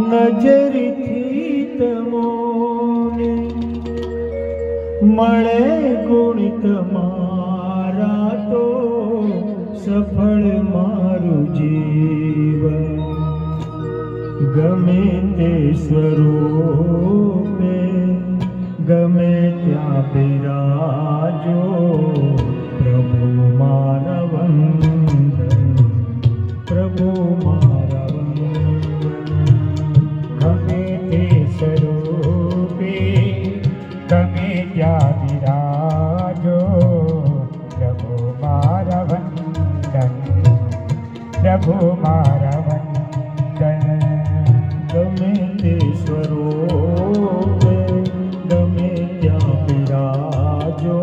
નજરથી તમોને મળે ગુણ તમારા તો સફળ મારું જીવન. ગમે તે સ્વરૂપે ગમે ત્યાં બિરાજો પ્રભુ મારા વંદન, પ્રભુ મારા વંદન. ગમે તે સ્વરૂપે ગમે ત્યાં બિરાજો પ્રભુ મારા વંદન, પ્રભુ મારા વંદન. ગમે તે સ્વરૂપે ગમે ત્યાં બિરાજો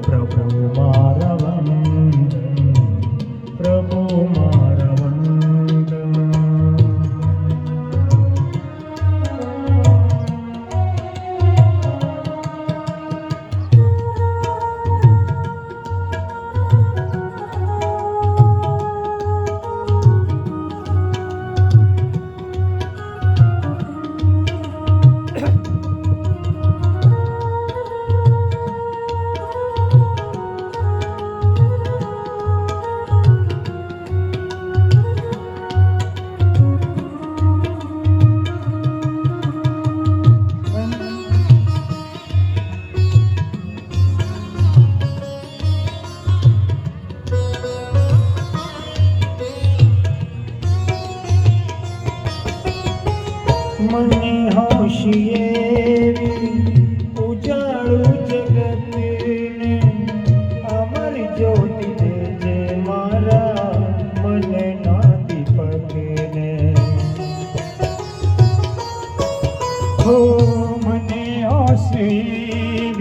પ્રભુ મારા વંદન, પ્રભુ મારા વંદન. મને હોશિયેરી ઉજાળું જગતને અમર જ્યોતિ દેજે મારા મનના દીપકને. હો મને હોશિયેરી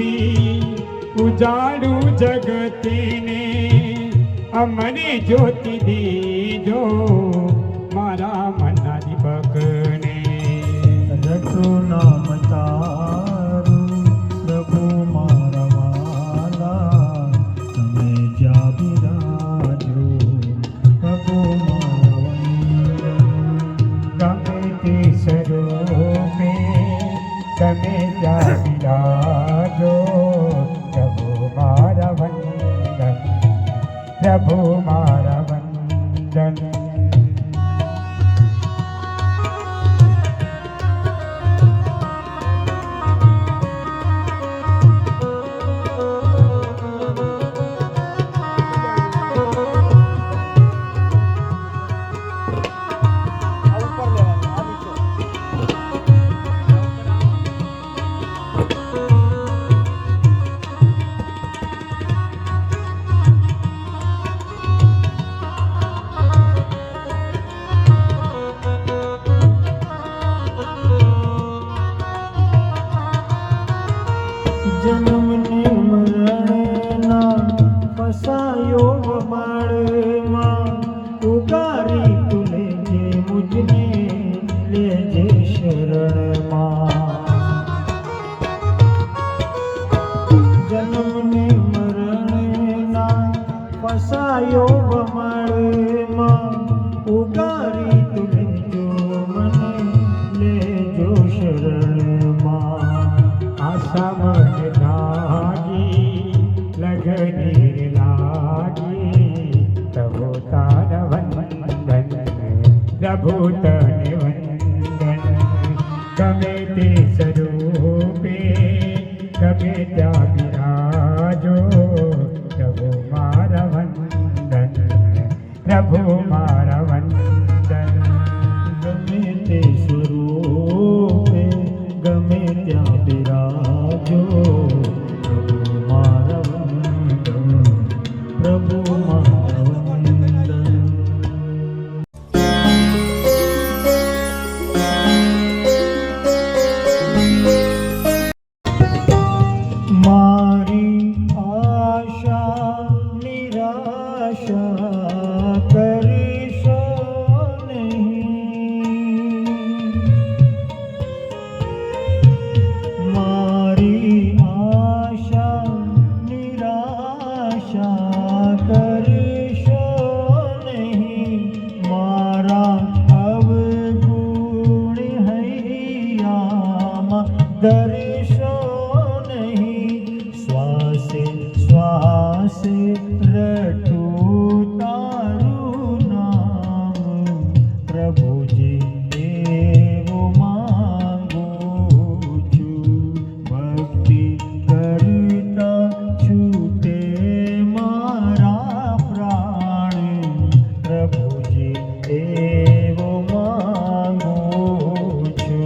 ઉજાળું જગતને અમર જ્યોતિ દેજો મારા મનના દીપકને. રટું નામ તારું પ્રભુ મારા વાલા, તમે જ્યાં બિરાજો પ્રભુ મારા વંદન. ગમે તે સ્વરૂપે તમે ત્યાં બિરાજો પ્રભુ મારા વંદન, પ્રભુ મારા વંદન. જન્મને મરણના ફસાયો વમાળમાં ઉગારી તું લેજે મુજને, લેજે શરણમાં. જન્મને મરણના ફસાયો વમાળમાં ઉગારી તું લેજો મને, લેજો શરણમાં. આશા મન લાગી લગની લાગી પ્રભુ તારા વંદન, પ્રભુ તને વંદન. ગમે તે સ્વરૂપે ગમે ત્યાં બિરાજો પ્રભુ મારા વંદન, પ્રભુ મારા વંદન. ગમે તે સ્વરૂપે ગમે ત્યાં બિરાજો પ્રભુ મારા વંદન, પ્રભુ મારા વંદન. મારી આશા નિરાશા કરીશ દર્શો નહીં, શ્વાસે શ્વાસે રટું તારું નામ. પ્રભુજી એવું માંગુ છું, ભક્તિ કરતા છૂટે મારા પ્રાણ. પ્રભુજી એવું માંગુ છું.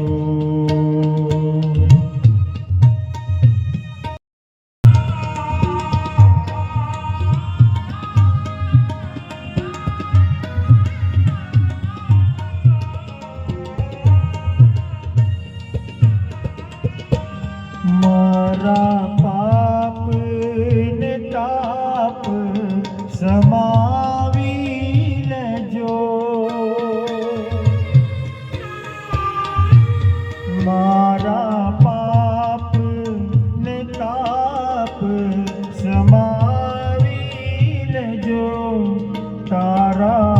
મારા પાપ ને તાપ સમાવી લેજો. મારા પાપ ને તાપ સમાવી લેજો. તારા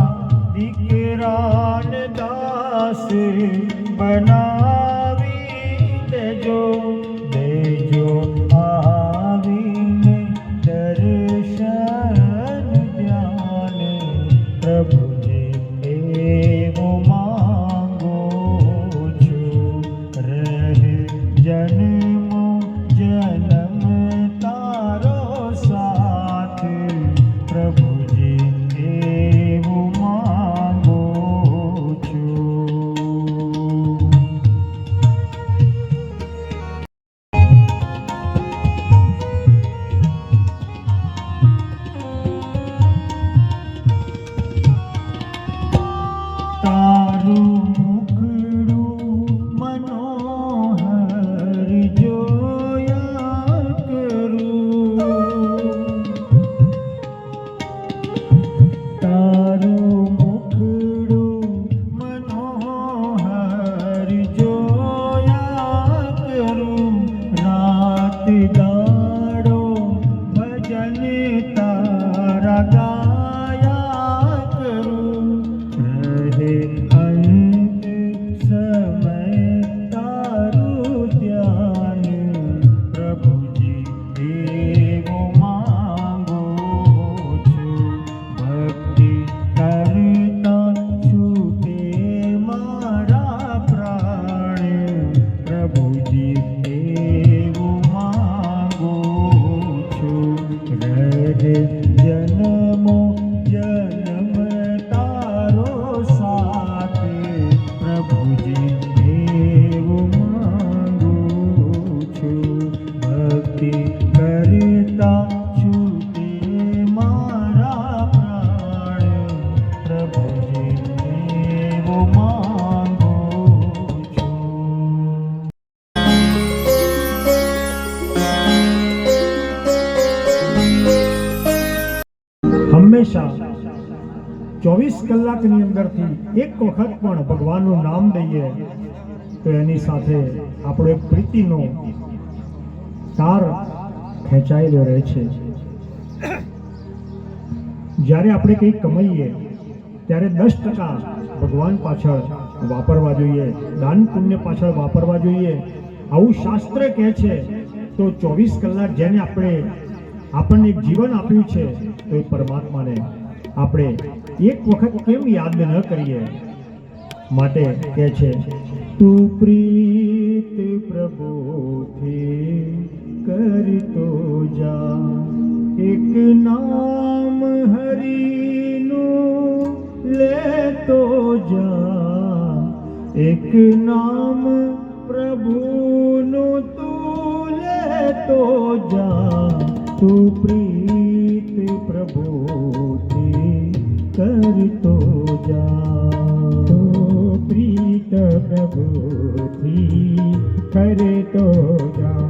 દીકરાને દાસ બનાવી દેજો. દેજો આવીને દર્શન ધ્યાન. પ્રભુજી એવું માંગુ છું, રહે જન્મો જન્મ તારો સાથ. પ્રભુજી એવું માંગુ છું. તારું મુખડું મનોહર જોયા કરું. તારું મુખડું મનોહર જોયા કરું. રાત દાડો ભજન તારા ગાયા કરું. રહે અંત સમય તારું ધ્યાન. પ્રભુજી એવું માંગુ છું, ભક્તિ કરતા છૂટે મારા પ્રાણ. પ્રભુજી એવું માંગુ છું, રહે જન્મો જન્મ તારો સાથ. પ્રભુજી એવું માંગુ છું, ભક્તિ કરતા છૂટે મારા પ્રાણ. પ્રભુજી એવું માંગુ છું. હંમેશા 24 કલાકની અંદરથી એક વખત પણ ભગવાનનું નામ લઈએ તો એની સાથે આપણો એક પ્રીતિનો તાર ખેંચાયેલો રહે છે. જ્યારે આપણે કંઈક કમાઈએ ત્યારે 10% ભગવાન પાછળ વાપરવા જોઈએ, દાન પુણ્ય પાછળ વાપરવા જોઈએ. આવું શાસ્ત્ર કહે છે. તો 24 કલાક જેને આપણને એક જીવન આપ્યું છે તો એ પરમાત્માને આપણે એક વખત કેમ યાદ ન કરીએ? માટે કહે છે, તું પ્રીત પ્રભુથી કરતો જા, એક નામ હરિનું લેતો જા. એક નામ પ્રભુનું તું લેતો જા. તું પ્રીત પ્રભુથી કરતો જા. તું પ્રીત પ્રભુથી કરતો જા.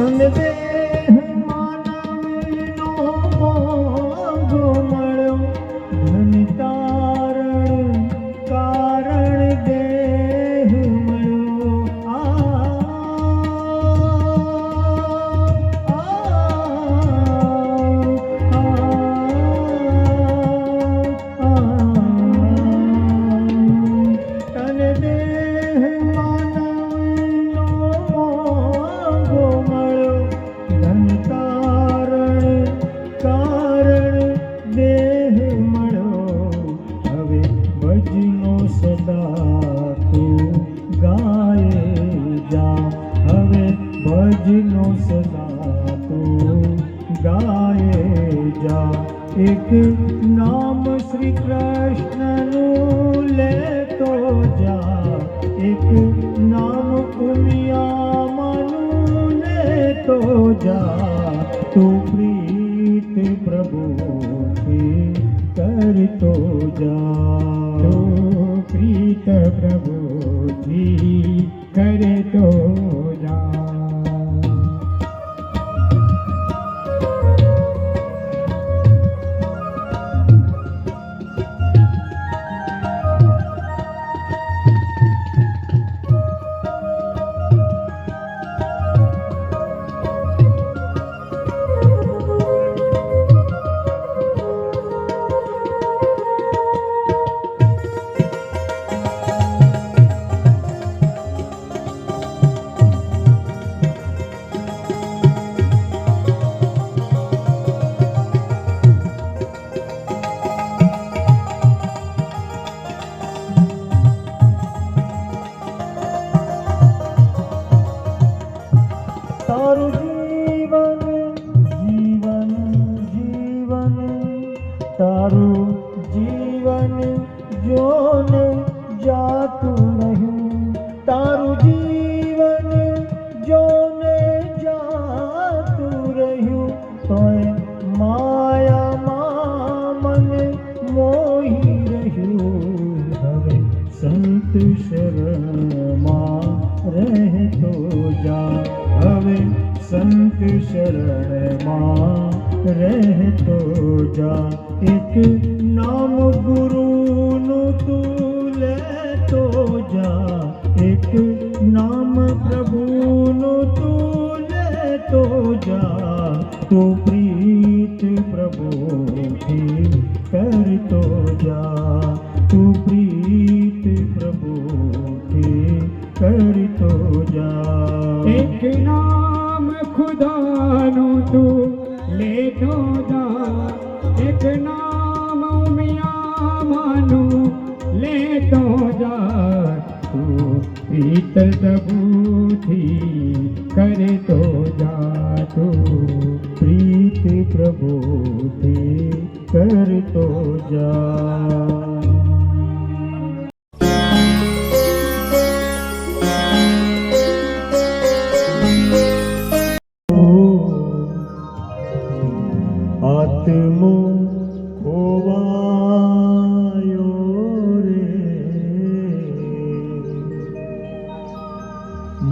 તન દેહ માનવીનો મોંઘો મળ્યો, ધન તારણ કારણ દેહ મળ્યો. તન દેહ માનવીનો મોંઘો મળ્યો, ધન તારણ કારણ દેહ મળ્યો. હવે ભજનો સદા તું ગાયે જા, હવે ભજનો સદા તું ગાયે જા. એક નામ શ્રી કૃષ્ણનું લેતો જા, એક નામ ઉમિયામાનું લેતો જા. તું પ્રીત પ્રભુથી કરતો જા, તું પ્રીત પ્રભુથી કરતો જા. તારું જીવન જીવન જીવન, તારું જીવન જોને જાતું નહીં, તારું જીવન જોને જાતું રહ્યું. તોય માયામાં મને મોહી રહ્યું. હવે સંત શરણમાં રહેતો જા, હવે સંત શરણમાં રહેતો જા. એક નામ ગુરુનું તું લેતો જા, એક નામ પ્રભુનું તું લેતો જા. તું પ્રીત પ્રભુથી કરતો જા, તું પ્રીત પ્રભુથી કરતો જા. એક નામ ખુદાનું તું લેતો જા, એક નામ ઉમિયામાનું લેતો જા. તું પ્રીત પ્રભુથી કરતો જા, તું પ્રીત પ્રભુથી કરતો જા. આત્મો ખોવાયો રે,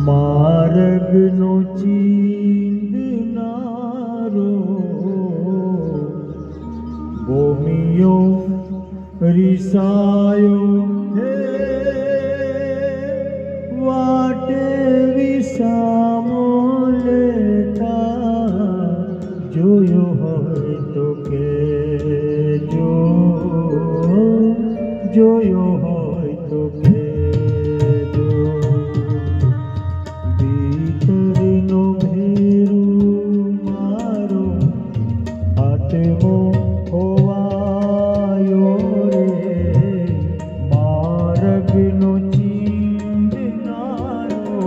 માર્ગનો ચીંધનારો, ભૂમિયો રિસાયો હે, વાટે વિસામો લેતા જોયો હોય તો કેજો, જોયો હોય તો કેજો. ભીતરનો ભેરું મારો આત્મો ખોવાયો રે, માર્ગનો ચીંધનારો,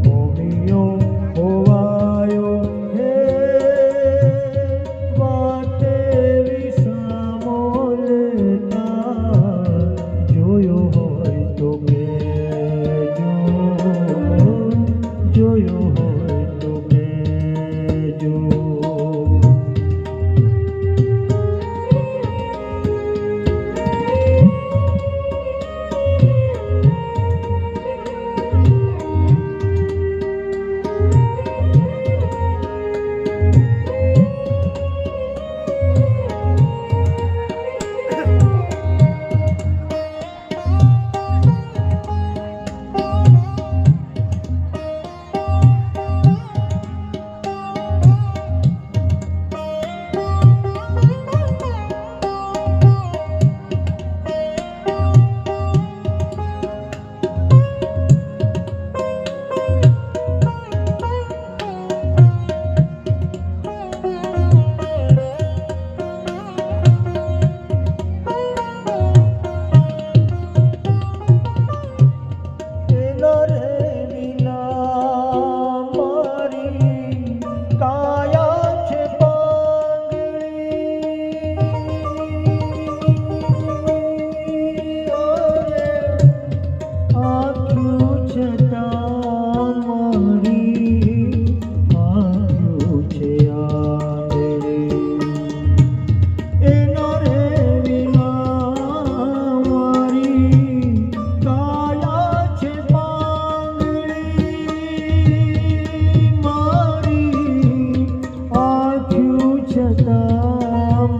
ભૂમિયો ખોવાયો હે, વાટે વિસામો લેતા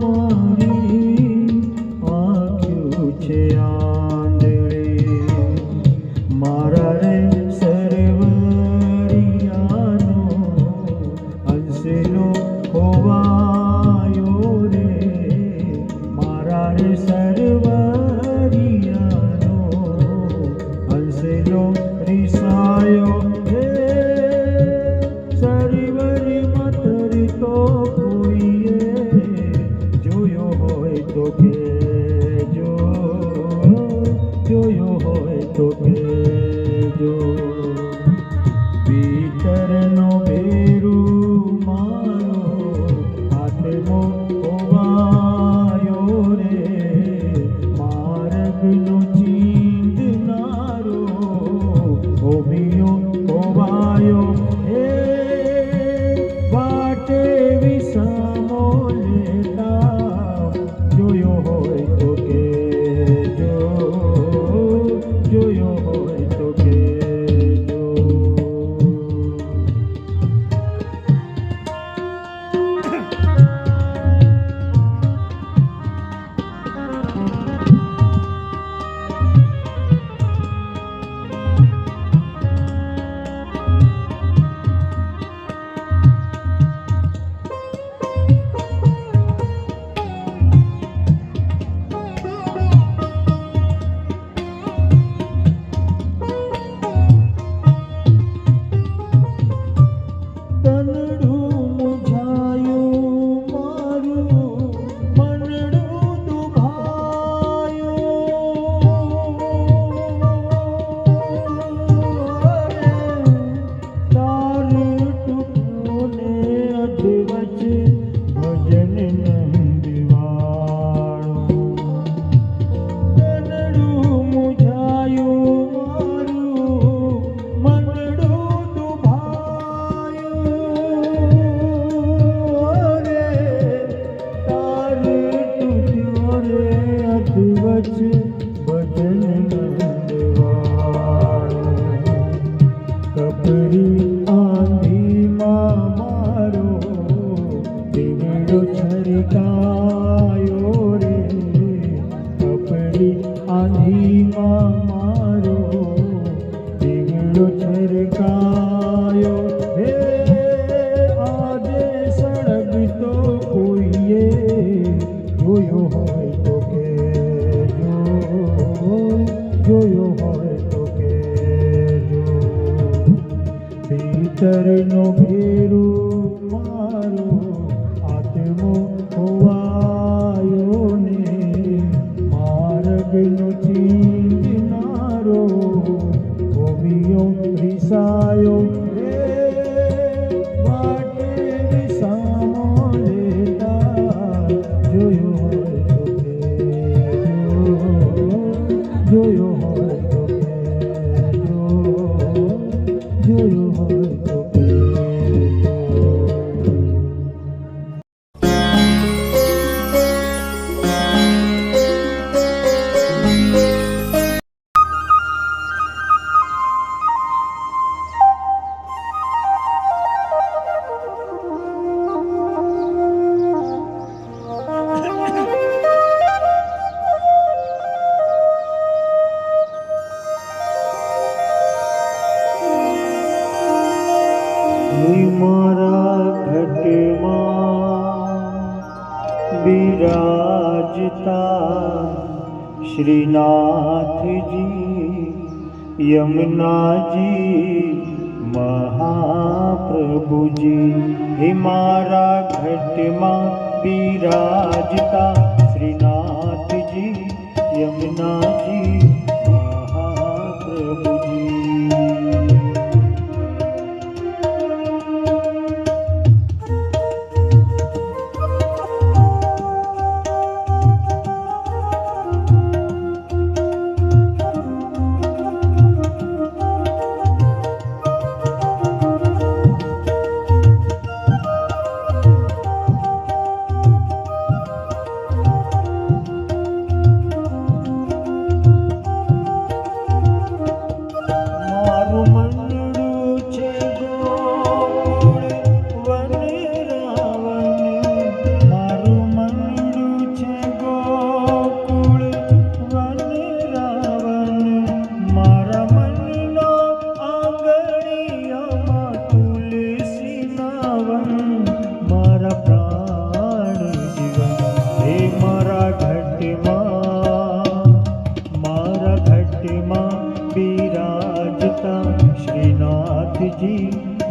મારી આંખ્યું છે આંધળી, મારા રે સરવરિયાનો અંશનો ખોવાયો રે, મારા રે સરવરિયાનો અંશનો રીસાયો હે, સરવરીમાં તરતો કોઈએ જોયો હોય તો કહેજો, જોયો હોય તો કહેજો. ભીતરનો ભેરું મારો આત્મો ખોવાયો રે, માર્ગનો ચીંધનારો હોમિયો ખોવાયો હે, વાટે વિસામો લેતા જોયો હોય તો કહેજો, જોયો હોય તો કહેજો. તનડું મુંઝાયું મારું, મનડું દુભાયું, તાર ટૂંકોને અધવચ ભજન નંદવાળું. તનડું મુંઝાયું મારું, મનડું દુભાયું રે, તાર ટૂટ્યો રે અધવચ ભજન નંદવાળું. કપરી આંધીમાં મારો દીવડો છલકાયો રે, કપરી આંધીમાં મારો દીવડો છલકાયો હે, આજે સળગતો કોઈએ જોયો હોય તો કહેજો, જોયો હોય તો કહેજો. ભીતરનો ભેરું મારો આત્મો ખોવાયો ને, માર્ગનો ચીંધનારો હોમિયો રીસાયો હે, વાટે વિસામો લેતા જોયો હોય તો કહેજો, જોયો હોય તો કહેજો, જોયો હોય તો કહેજો. મારા ઘટમાં બિરાજતા શ્રીનાથજી, યમુનાજી મહાપ્રભુજી. હે મારા ઘટમાં બિરાજતા શ્રીનાથજી, યમુનાજી મહાપ્રભુજી.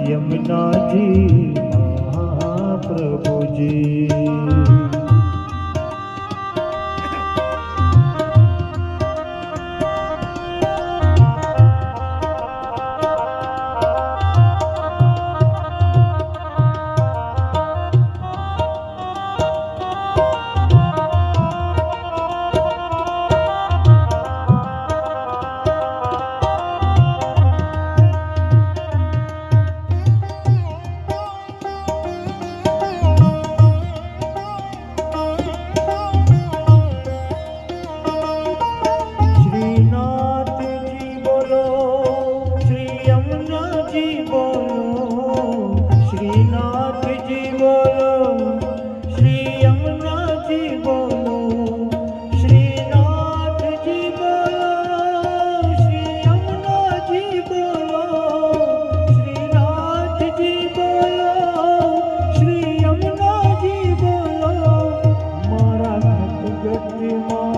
યમુનાજી મહાપ્રભુજી. શ્રીનાથજી બોલો, શ્રી યમુનાજી બોલો, શ્રીનાથજી બોલો, શ્રી યમુનાજી બોલો, શ્રીનાથજી બોલો, શ્રી યમુનાજી બોલો, શ્રીનાથજી બોલો, શ્રી યમુનાજી બોલો. મારા ઘટઘટમાં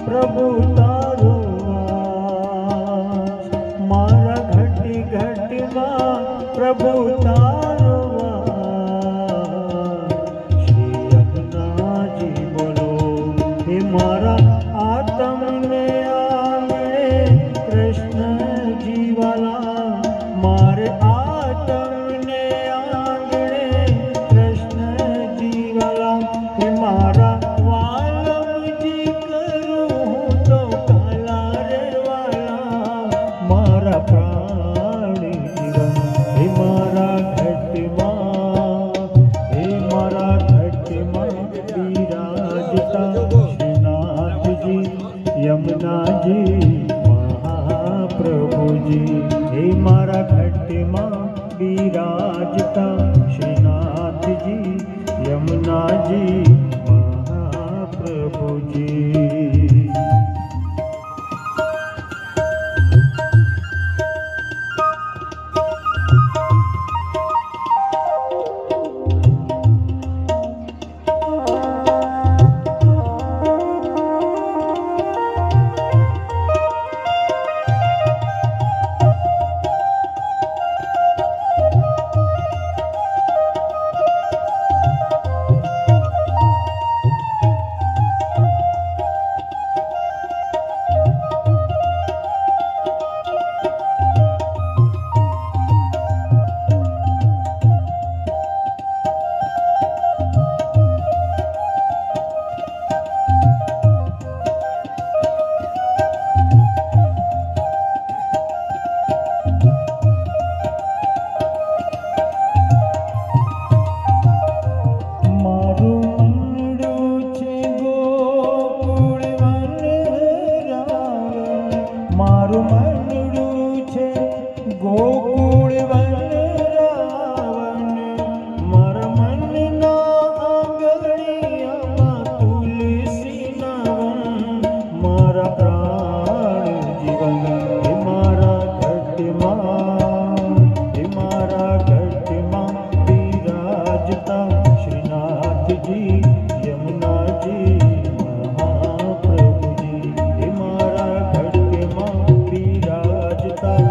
પ્રભુ તારો વાસ, મારા ઘટી ઘટીમાં પ્રભુ તારો વાસ. શ્રી યમુનાજી બોલો, હે મારા આત્મને આંગણે કૃષ્ણજી વાલા, મારે આત્મને આંગણે કૃષ્ણજી વાલા. હે મારા વાલમજી કરું હું તો કાલા રે વાલા, મારા પ્રાણી જીવન. હે મારા ઘટમાં, હે મારા ઘટમાં બિરાજતા શ્રીનાથજી યમુનાજી મહાપ્રભુજી. હે મારા ઘટમાં બિરાજતા શ્રીનાથજી યમુનાજી મહાપ્રભુજી. મારું મનડું છે ગોકુળ વનરાવન, મારા મનના આંગણિયામાં તુલસીના વન. મારા પ્રાણ જીવન હે મારા ઘટમાં, હે મારા ઘટમાં બિરાજતા શ્રીનાથજી યમુનાજી મહાપ્રભુજી. હે મારા ઘટમાં બિરાજતા